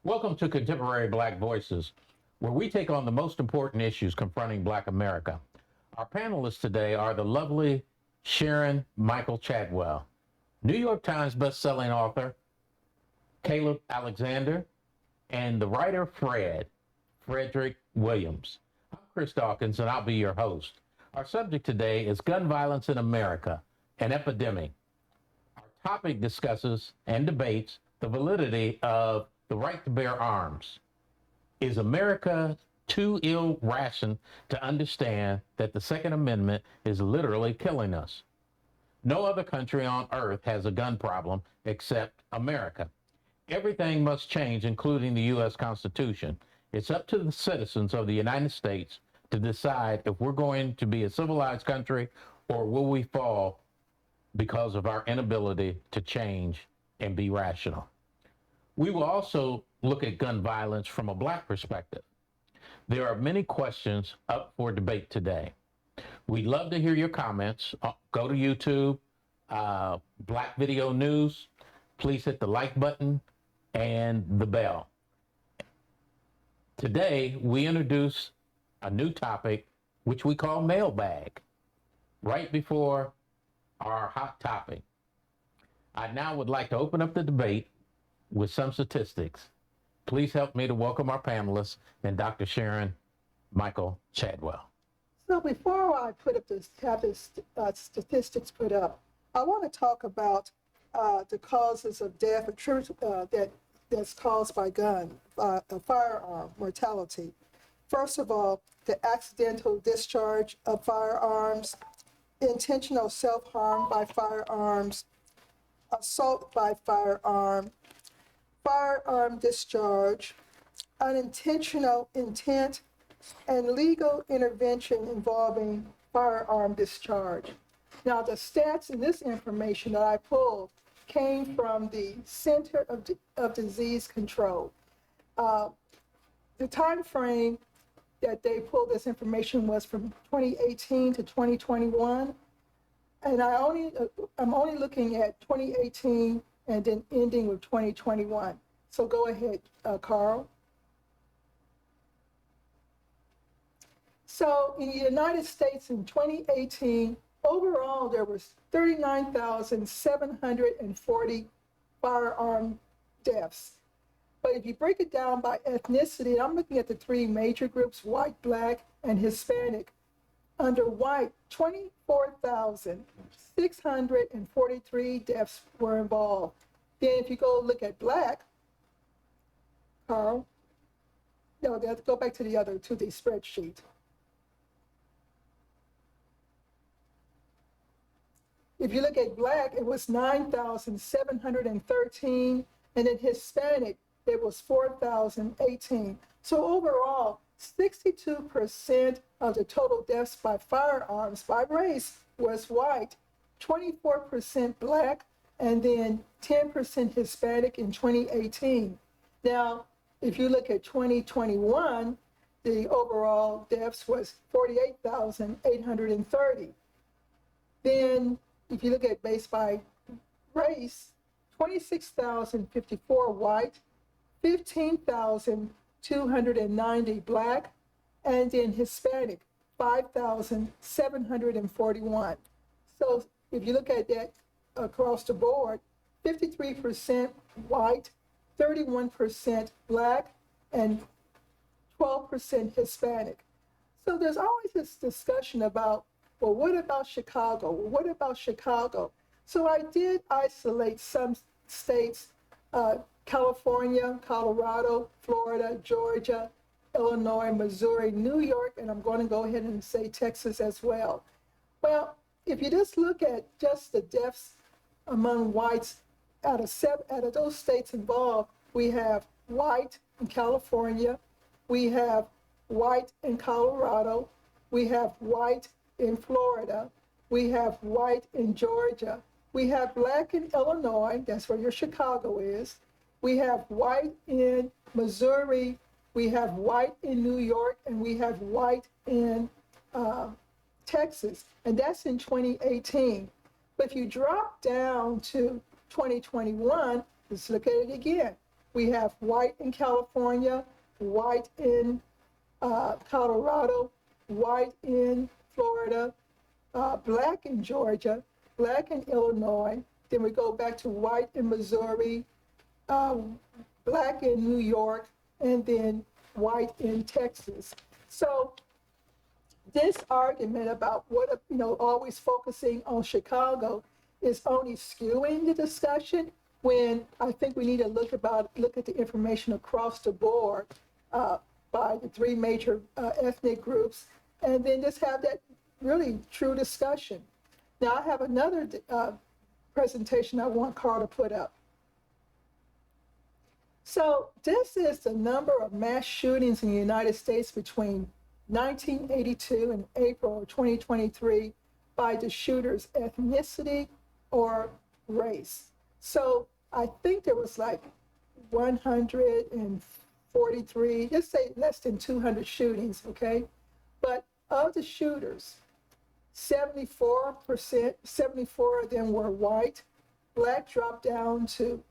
Welcome to Contemporary Black Voices, where we take on the most important issues confronting Black America. Our panelists today are the lovely Sharon Michael Chadwell, New York Times bestselling author Caleb Alexander, and the writer Frederick Williams. I'm Chris Dawkins, and I'll be your host. Our subject today is gun violence in America, an epidemic. Our topic discusses and debates the validity of the right to bear arms. Is America too ill-rationed to understand that the Second Amendment is literally killing us? No other country on earth has a gun problem except America. Everything must change, including the U.S. Constitution. It's up to the citizens of the United States to decide if we're going to be a civilized country or will we fall because of our inability to change and be rational. We will also look at gun violence from a Black perspective. There are many questions up for debate today. We'd love to hear your comments. Go to YouTube, Black Video News. Please hit the like button and the bell. Today, we introduce a new topic, which we call mailbag, right before our hot topic. I now would like to open up the debate with some statistics. Please help me to welcome our panelists and Dr. Sharon Michael Chadwell. So before I put up this, have this statistics put up, I want to talk about the causes of death that's caused by firearm mortality. First of all, the accidental discharge of firearms, intentional self-harm by firearms, assault by firearm discharge, unintentional intent, and legal intervention involving firearm discharge. Now, the stats in this information that I pulled came from the Center of Disease Control. The time frame that they pulled this information was from 2018 to 2021, and I'm only looking at 2018 and then ending with 2021. So go ahead, Carl. So in the United States in 2018, overall there was 39,740 firearm deaths. But if you break it down by ethnicity, I'm looking at the three major groups, white, Black, and Hispanic. Under white, 24,643 deaths were involved. Then if you go look at Black, Carl, no, they have to go back to the spreadsheet. If you look at Black, it was 9,713, and in Hispanic, it was 4,018. So overall, 62% of the total deaths by firearms by race was white, 24% Black, and then 10% Hispanic in 2018. Now, if you look at 2021, the overall deaths was 48,830. Then, if you look at based by race, 26,054 white, 15,290 Black, and then Hispanic, 5,741. So if you look at that across the board, 53% white, 31% Black, and 12% Hispanic. So there's always this discussion about, well, what about Chicago? Well, what about Chicago? So I did isolate some states, California, Colorado, Florida, Georgia, Illinois, Missouri, New York, and I'm going to go ahead and say Texas as well. Well, if you just look at just the deaths among whites out of those states involved, we have white in California, we have white in Colorado, we have white in Florida, we have white in Georgia, we have Black in Illinois, that's where your Chicago is, we have white in Missouri, we have white in New York, and we have white in Texas, and that's in 2018. But if you drop down to 2021, let's look at it again. we have white in California, white in Colorado, white in Florida, black in Georgia, black in Illinois. Then we go back to white in Missouri, black in New York, and then white in Texas. So this argument about what, always focusing on Chicago is only skewing the discussion, when I think we need to look at the information across the board by the three major ethnic groups, and then just have that really true discussion. Now I have another presentation I want Carl to put up. So this is the number of mass shootings in the United States between 1982 and April of 2023 by the shooter's ethnicity or race. So I think there was like 143, just say less than 200 shootings, okay? But of the shooters, 74% of them were white. Black dropped down to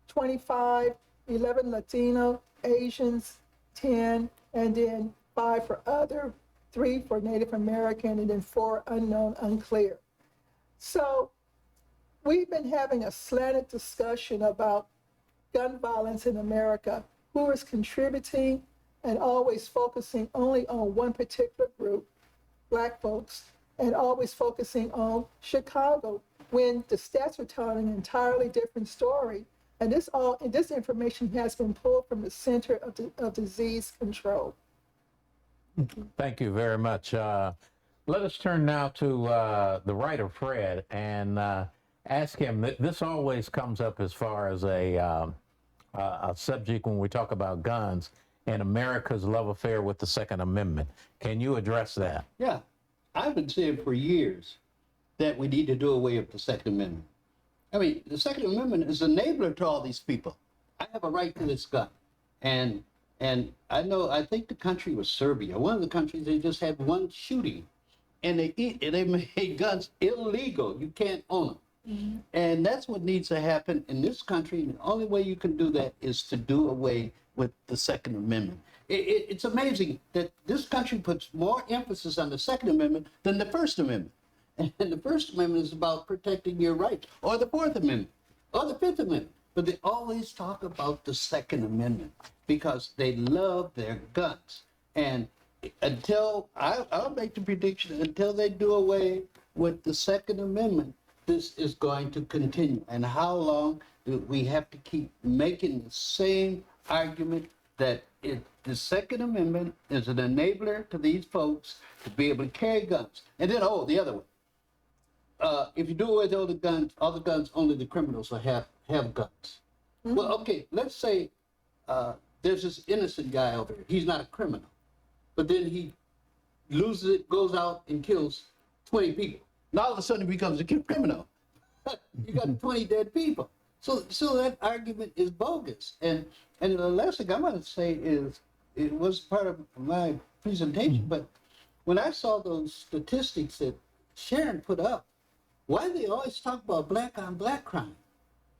25, 11 Latino, Asians 10, and then 5 for other, 3 for Native American, and then 4 unknown, unclear. So we've been having a slanted discussion about gun violence in America, who is contributing, and always focusing only on one particular group, Black folks, and always focusing on Chicago, when the stats are telling an entirely different story. And this information has been pulled from the Center of Disease Control. Thank you very much. Let us turn now to the writer, Fred, and ask him. This always comes up as far as a subject when we talk about guns and America's love affair with the Second Amendment. Can you address that? Yeah, I've been saying for years that we need to do away with the Second Amendment. I mean, the Second Amendment is an enabler to all these people. I have a right to this gun. And I think the country was Serbia. One of the countries, they just had one shooting, and they made guns illegal. You can't own them. Mm-hmm. And that's what needs to happen in this country. And the only way you can do that is to do away with the Second Amendment. It's amazing that this country puts more emphasis on the Second Amendment than the First Amendment. And the First Amendment is about protecting your rights, or the Fourth Amendment, or the Fifth Amendment. But they always talk about the Second Amendment because they love their guns. And until, I'll make the prediction, until they do away with the Second Amendment, this is going to continue. And how long do we have to keep making the same argument that the Second Amendment is an enabler to these folks to be able to carry guns? And then, the other one. If you do away with all the guns, only the criminals will have guns. Mm-hmm. Well, okay, let's say there's this innocent guy over here. He's not a criminal. But then he loses it, goes out and kills 20 people. Now all of a sudden he becomes a criminal. You got 20 dead people. So that argument is bogus. And the last thing I want to say is, it was part of my presentation, but when I saw those statistics that Sharon put up, why do they always talk about black on black crime?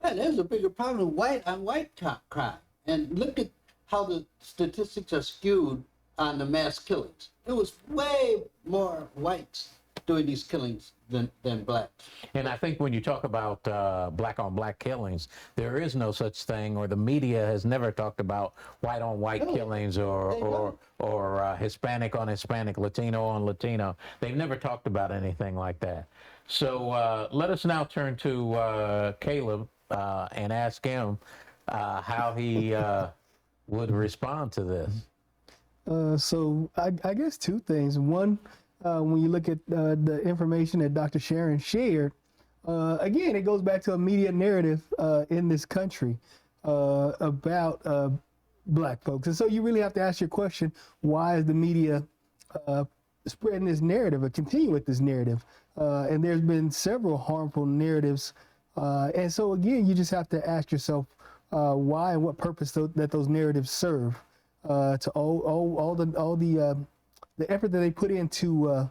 Man, there's a bigger problem, white on white crime. And look at how the statistics are skewed on the mass killings. It was way more whites doing these killings than blacks. And I think when you talk about black on black killings, there is no such thing, or the media has never talked about white on white killings or Hispanic on Hispanic, Latino on Latino. They've never talked about anything like that. So let us now turn to Caleb and ask him how he would respond to this. So I guess two things. One, when you look at the information that Dr. Sharon shared, again, it goes back to a media narrative in this country about black folks. And so you really have to ask your question, why is the media spreading this narrative or continue with this narrative? And there's been several harmful narratives. And so again, you just have to ask yourself why and what purpose that those narratives serve to all the effort that they put into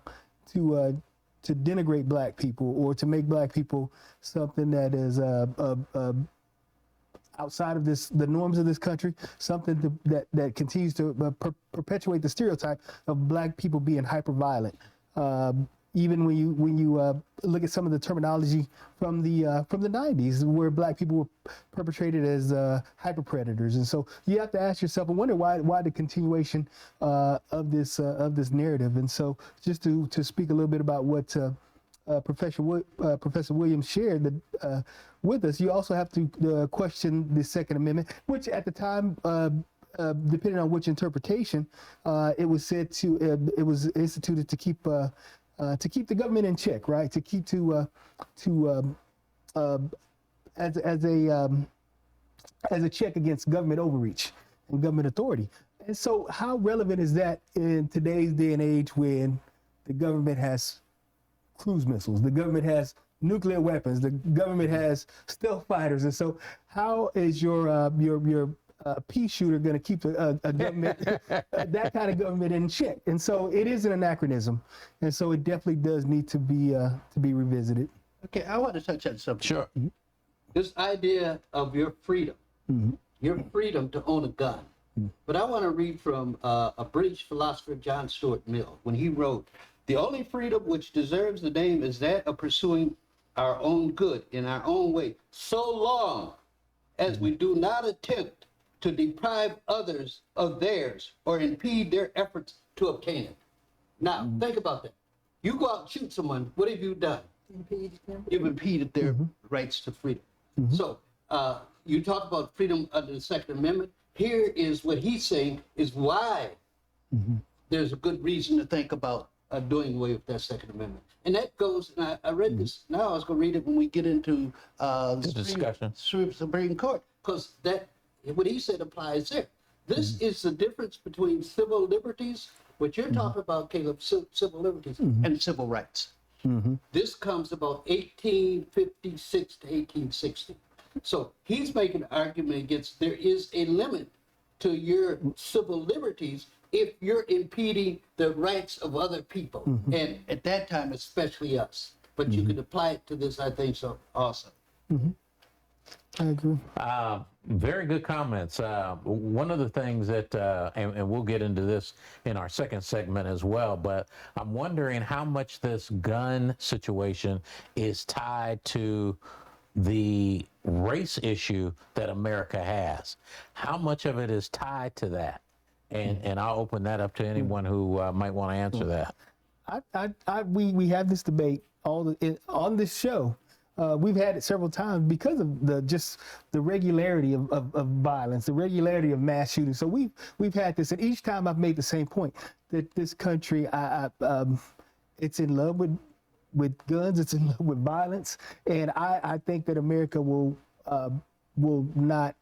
to denigrate black people or to make black people something that is outside of the norms of this country, something that continues to perpetuate the stereotype of black people being hyper violent. Even when you look at some of the terminology from the 90s, where black people were perpetrated as hyper predators, and so you have to ask yourself and wonder why the continuation of this narrative. And so just to speak a little bit about what Professor Williams shared with us, you also have to question the Second Amendment, which at the time, depending on which interpretation, it was said to it was instituted to keep the government in check, right? To keep as a check against government overreach and government authority. And so, how relevant is that in today's day and age when the government has cruise missiles, the government has nuclear weapons, the government has stealth fighters, and so how is your pea shooter going to keep a government, that kind of government in check? And so it is an anachronism, and so it definitely does need to be revisited. Okay, I want to touch on something. Sure. This idea of your freedom, your freedom to own a gun. But I want to read from a British philosopher, John Stuart Mill, when he wrote, "The only freedom which deserves the name is that of pursuing our own good in our own way, so long as we do not attempt to deprive others of theirs or impede their efforts to obtain it." Now, think about that. You go out and shoot someone, what have you done? You've impeded their rights to freedom. So you talk about freedom under the Second Amendment. Here is what he's saying is why there's a good reason to think about doing away with that Second Amendment. And that goes, and I read this, now I was going to read it when we get into the discussion. Supreme Court, because that, what he said applies there. This is the difference between civil liberties, what you're talking about, Caleb, civil liberties, and civil rights. This comes about 1856 to 1860. So he's making an argument against there is a limit to your civil liberties if you're impeding the rights of other people. And at that time, especially us. But you can apply it to this, I think, so also. I agree. Very good comments. One of the things that, and we'll get into this in our second segment as well, but I'm wondering how much this gun situation is tied to the race issue that America has. How much of it is tied to that? And I'll open that up to anyone who might want to answer that. We have this debate on this show. We've had it several times because of the regularity of violence, the regularity of mass shootings. So we've had this, and each time I've made the same point that this country, it's in love with guns, it's in love with violence, and I think that America will not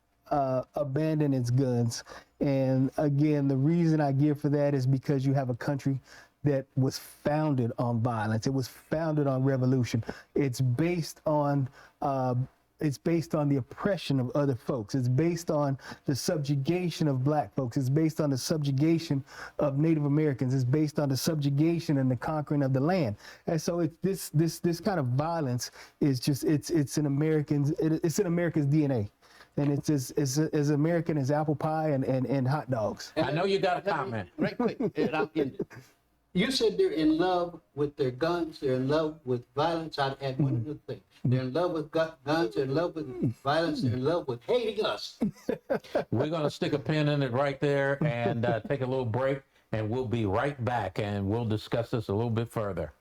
abandon its guns. And again, the reason I give for that is because you have a country that was founded on violence. It was founded on revolution. It's based on the oppression of other folks. It's based on the subjugation of black folks. It's based on the subjugation of Native Americans. It's based on the subjugation and the conquering of the land. And so this kind of violence is just it's in Americans DNA. And it's as American as apple pie and hot dogs. I know you got a comment. Right quick, and I'll end it. You said they're in love with their guns, they're in love with violence. I'd add one other thing. They're in love with guns, they're in love with violence, they're in love with hating us. We're going to stick a pin in it right there and take a little break, and we'll be right back, and we'll discuss this a little bit further.